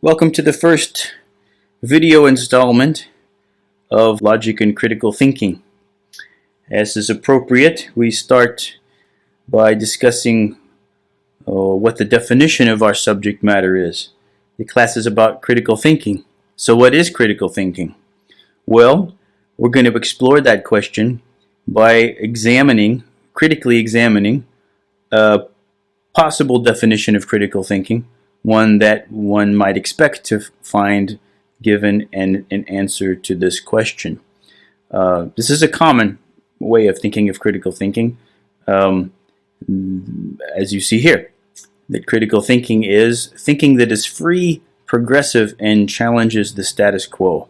Welcome to the first video installment of Logic and Critical Thinking. As is appropriate, we start by discussing what the definition of our subject matter is. The class is about critical thinking. So what is critical thinking? Well, we're going to explore that question by critically examining a possible definition of critical thinking, one that one might expect to find given an answer to this question. This is a common way of thinking of critical thinking, as you see here. That critical thinking is thinking that is free, progressive, and challenges the status quo.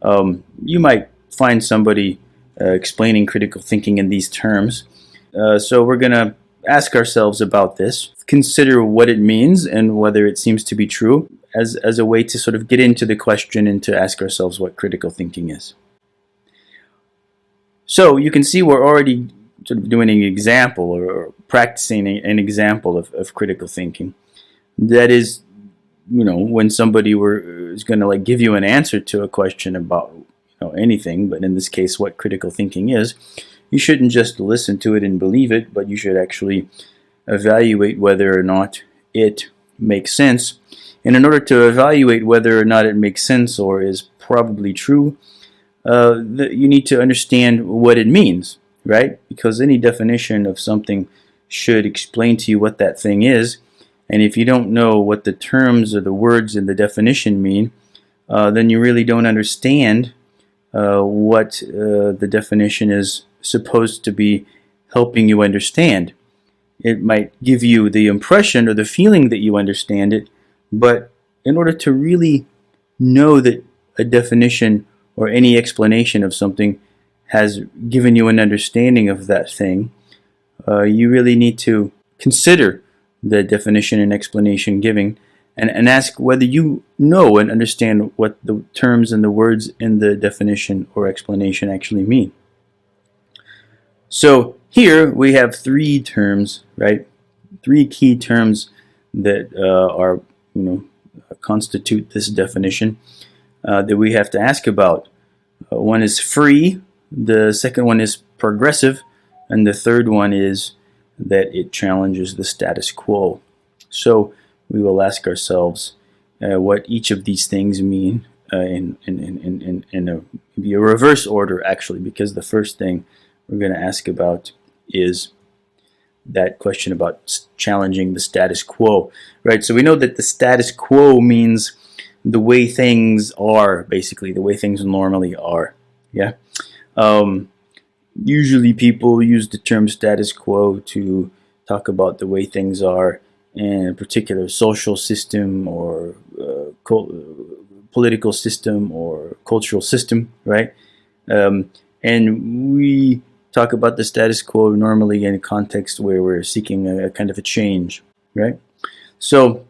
You might find somebody explaining critical thinking in these terms. So we're going to ask ourselves about this, consider what it means and whether it seems to be true as a way to sort of get into the question and to ask ourselves what critical thinking is. So you can see we're already sort of doing an example or practicing an example of critical thinking. That is, when somebody is going to give you an answer to a question about anything, but in this case what critical thinking is, you shouldn't just listen to it and believe it, but you should actually evaluate whether or not it makes sense. And in order to evaluate whether or not it makes sense or is probably true, you need to understand what it means, right? Because any definition of something should explain to you what that thing is. And if you don't know what the terms or the words in the definition mean, then you really don't understand what the definition is supposed to be helping you understand. It might give you the impression or the feeling that you understand it, but in order to really know that a definition or any explanation of something has given you an understanding of that thing, you really need to consider the definition and explanation giving and ask whether you know and understand what the terms and the words in the definition or explanation actually mean. So here we have three terms, right? Three key terms that constitute this definition that we have to ask about. One is free, the second one is progressive, and the third one is that it challenges the status quo. So we will ask ourselves what each of these things mean in a reverse order, actually, because the first thing we're going to ask about is that question about challenging the status quo, right? So we know that the status quo means the way things are, basically, the way things normally are, yeah? Usually people use the term status quo to talk about the way things are in a particular social system or political system or cultural system, right? And we talk about the status quo normally in a context where we're seeking a kind of a change, right? So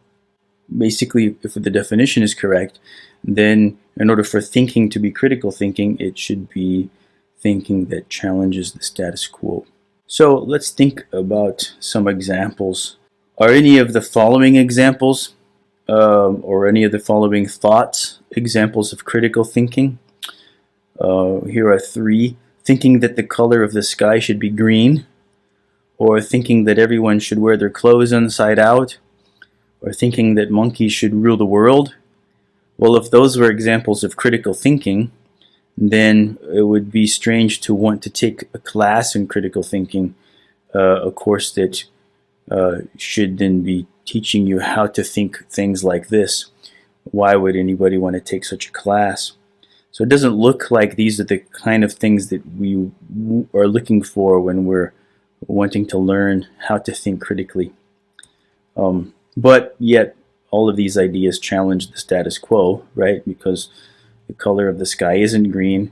basically, if the definition is correct, then in order for thinking to be critical thinking, it should be thinking that challenges the status quo. So let's think about some examples. Are any of the following examples or any of the following thoughts examples of critical thinking? Here are three. Thinking that the color of the sky should be green, or thinking that everyone should wear their clothes inside out, or thinking that monkeys should rule the world. Well, if those were examples of critical thinking, then it would be strange to want to take a class in critical thinking, a course that should then be teaching you how to think things like this. Why would anybody want to take such a class? So it doesn't look like these are the kind of things that we are looking for when we're wanting to learn how to think critically. But yet, all of these ideas challenge the status quo, right? Because the color of the sky isn't green,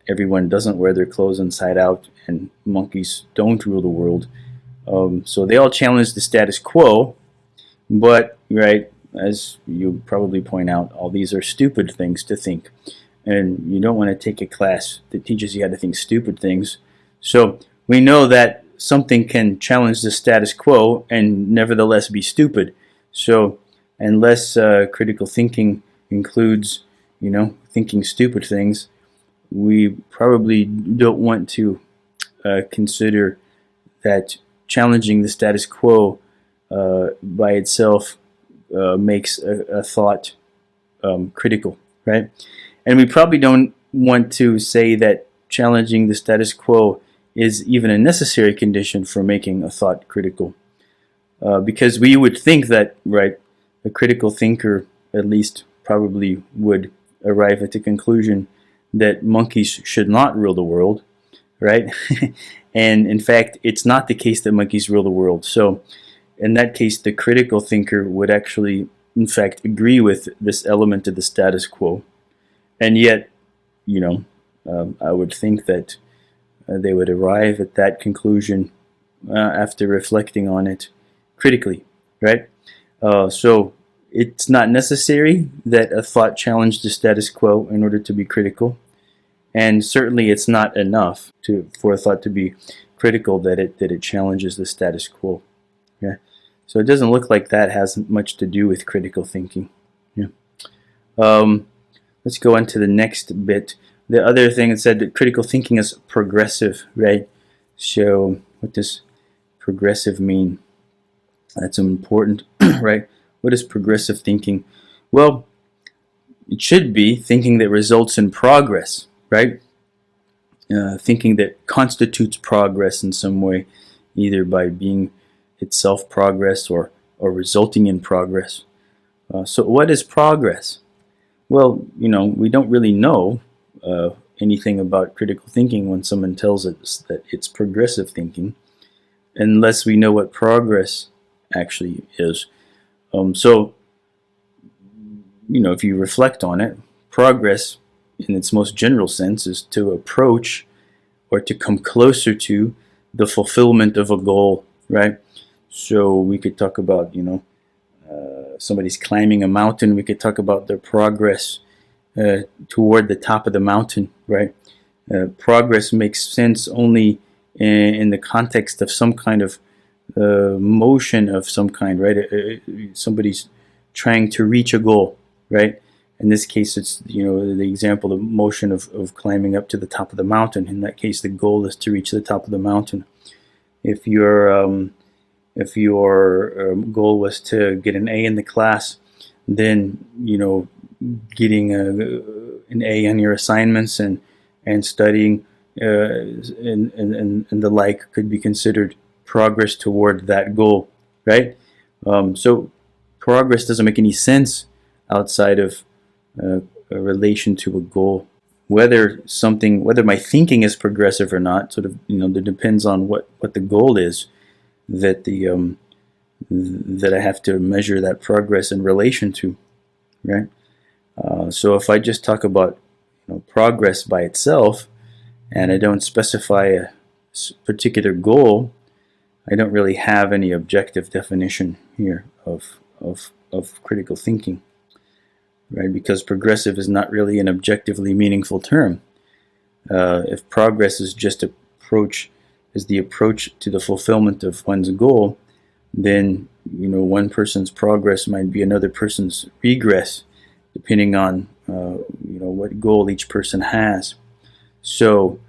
everyone doesn't wear their clothes inside out, and monkeys don't rule the world. So they all challenge the status quo, but, right, as you probably point out, all these are stupid things to think. And you don't want to take a class that teaches you how to think stupid things. So we know that something can challenge the status quo and nevertheless be stupid. So unless critical thinking includes, thinking stupid things, we probably don't want to consider that challenging the status quo by itself makes a thought critical, right? And we probably don't want to say that challenging the status quo is even a necessary condition for making a thought critical. Because we would think that, right, a critical thinker at least probably would arrive at the conclusion that monkeys should not rule the world, right? And in fact, it's not the case that monkeys rule the world. So in that case, the critical thinker would actually, in fact, agree with this element of the status quo. And yet, I would think that they would arrive at that conclusion after reflecting on it critically, right? So it's not necessary that a thought challenge the status quo in order to be critical. And certainly it's not enough for a thought to be critical that it challenges the status quo. Yeah. So it doesn't look like that has much to do with critical thinking. Yeah. Let's go on to the next bit. The other thing it said that critical thinking is progressive, right? So what does progressive mean? That's important, right? What is progressive thinking? Well, it should be thinking that results in progress, right? Thinking that constitutes progress in some way, either by being itself progress or resulting in progress. So what is progress? Well, we don't really know anything about critical thinking when someone tells us that it's progressive thinking, unless we know what progress actually is. So, if you reflect on it, progress in its most general sense is to approach or to come closer to the fulfillment of a goal, right? So we could talk about, somebody's climbing a mountain. We could talk about their progress toward the top of the mountain, right? Progress makes sense only in the context of some kind of motion of some kind, right? Somebody's trying to reach a goal, right? In this case, it's the example of motion of climbing up to the top of the mountain. In that case, the goal is to reach the top of the mountain. If your goal was to get an A in the class, then getting an A on your assignments and studying and the like could be considered progress toward that goal, right? So progress doesn't make any sense outside of a relation to a goal. Whether my thinking is progressive or not, sort of, that depends on what the goal is that that I have to measure that progress in relation to, right? So if I just talk about progress by itself, and I don't specify a particular goal, I don't really have any objective definition here of critical thinking, right? Because progressive is not really an objectively meaningful term. If progress is just the approach to the fulfillment of one's goal, then one person's progress might be another person's regress, depending on what goal each person has. So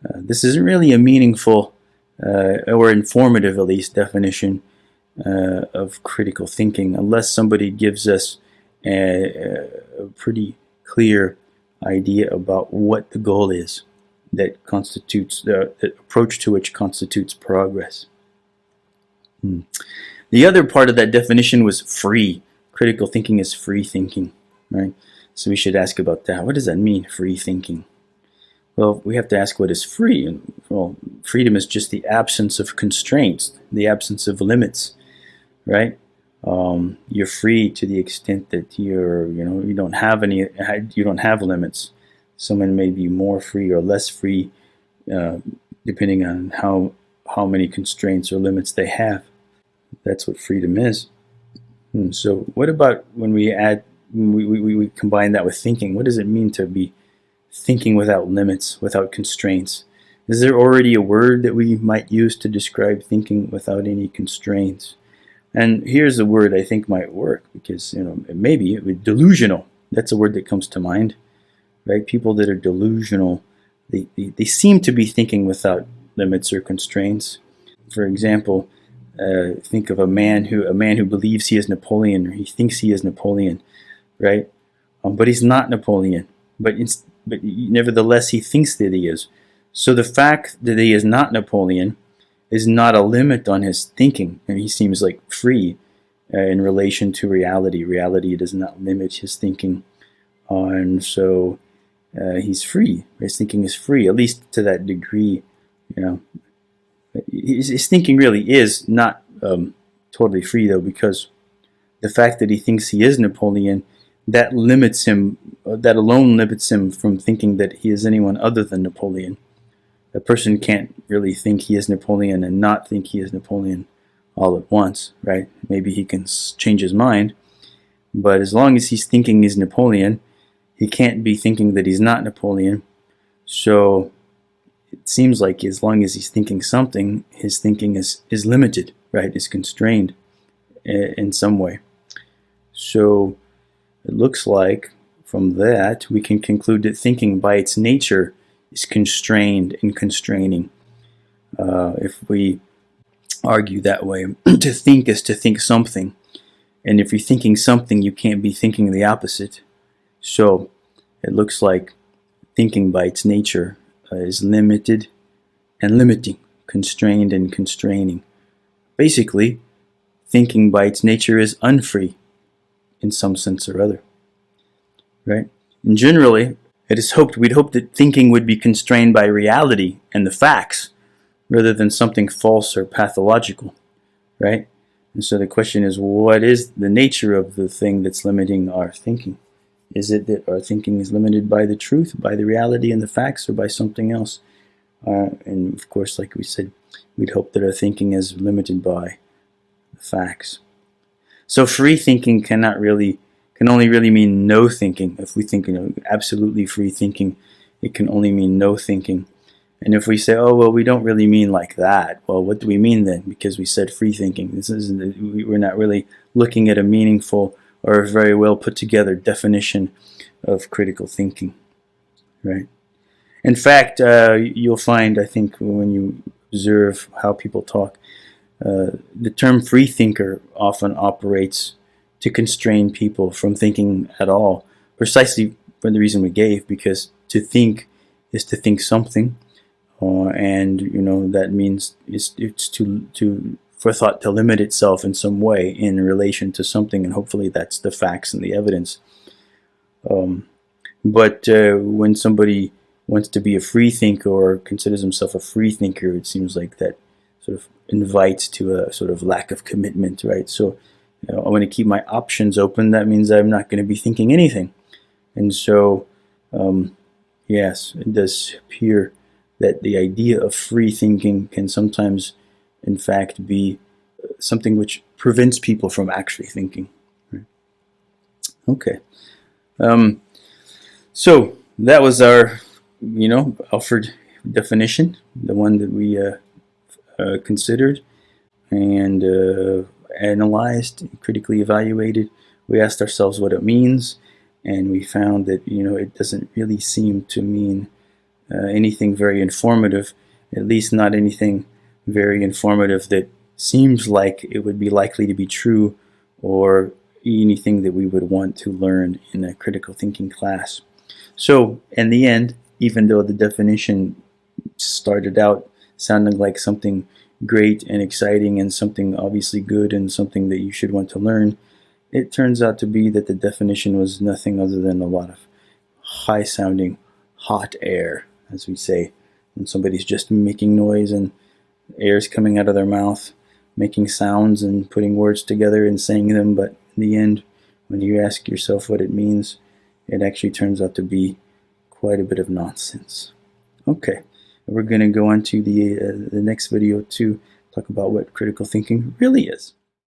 this isn't really a meaningful or informative, at least, definition of critical thinking, unless somebody gives us a pretty clear idea about what the goal is that constitutes the approach to which constitutes progress. The other part of that definition was free. Critical thinking is free thinking, right? So we should ask about that. What does that mean, free thinking? Well, we have to ask what is free. And, well, freedom is just the absence of constraints, the absence of limits, right? You're free to the extent that you don't have limits. Someone may be more free or less free, depending on how many constraints or limits they have. That's what freedom is. So what about when we combine that with thinking? What does it mean to be thinking without limits, without constraints? Is there already a word that we might use to describe thinking without any constraints? And here's a word I think might work, because maybe delusional. That's a word that comes to mind, right? People that are delusional, they seem to be thinking without limits or constraints. For example, think of a man who believes he is Napoleon, or he thinks he is Napoleon, right? But he's not Napoleon. But nevertheless, he thinks that he is. So the fact that he is not Napoleon is not a limit on his thinking, and he seems like free in relation to reality. Reality does not limit his thinking, and so he's free. His thinking is free, at least to that degree. His thinking really is not totally free, though, because the fact that he thinks he is Napoleon, that limits him. That alone limits him from thinking that he is anyone other than Napoleon. A person can't really think he is Napoleon and not think he is Napoleon all at once, right? Maybe he can change his mind, but as long as he's thinking he's Napoleon, he can't be thinking that he's not Napoleon. So it seems like as long as he's thinking something, his thinking is limited, right? Is constrained in some way. So it looks like from that we can conclude that thinking by its nature is constrained and constraining. If we argue that way, to think is to think something, and if you're thinking something, you can't be thinking the opposite. So it looks like thinking by its nature is limited and limiting, constrained and constraining. Basically, thinking by its nature is unfree in some sense or other, right? And generally, we'd hoped that thinking would be constrained by reality and the facts, rather than something false or pathological, right? And so the question is, what is the nature of the thing that's limiting our thinking? Is it that our thinking is limited by the truth, by the reality and the facts, or by something else? And of course, like we said, we'd hope that our thinking is limited by the facts. So free thinking can only really mean no thinking. If we think absolutely free thinking, it can only mean no thinking. And if we say, oh, well, we don't really mean like that, well, what do we mean then? Because we said free thinking. We're not really looking at a meaningful or a very well put together definition of critical thinking, right? In fact, you'll find, I think, when you observe how people talk, the term free thinker often operates to constrain people from thinking at all, precisely for the reason we gave, because to think is to think something, and that means it's for thought to limit itself in some way in relation to something, and hopefully that's the facts and the evidence. But when somebody wants to be a free thinker or considers himself a free thinker, it seems like that sort of invites to a sort of lack of commitment, right? So I want to keep my options open. That means I'm not going to be thinking anything. And so, yes, it does appear that the idea of free thinking can sometimes, in fact, be something which prevents people from actually thinking. Right? Okay. So that was our, offered definition, the one that we considered and analyzed, critically evaluated. We asked ourselves what it means, and we found that it doesn't really seem to mean anything very informative, at least not anything very informative that seems like it would be likely to be true, or anything that we would want to learn in a critical thinking class. So in the end, even though the definition started out sounding like something great and exciting and something obviously good and something that you should want to learn, it turns out to be that the definition was nothing other than a lot of high-sounding hot air, as we say, when somebody's just making noise and air's coming out of their mouth, making sounds and putting words together and saying them, but in the end, when you ask yourself what it means, it actually turns out to be quite a bit of nonsense. Okay, we're going to go on to the next video to talk about what critical thinking really is.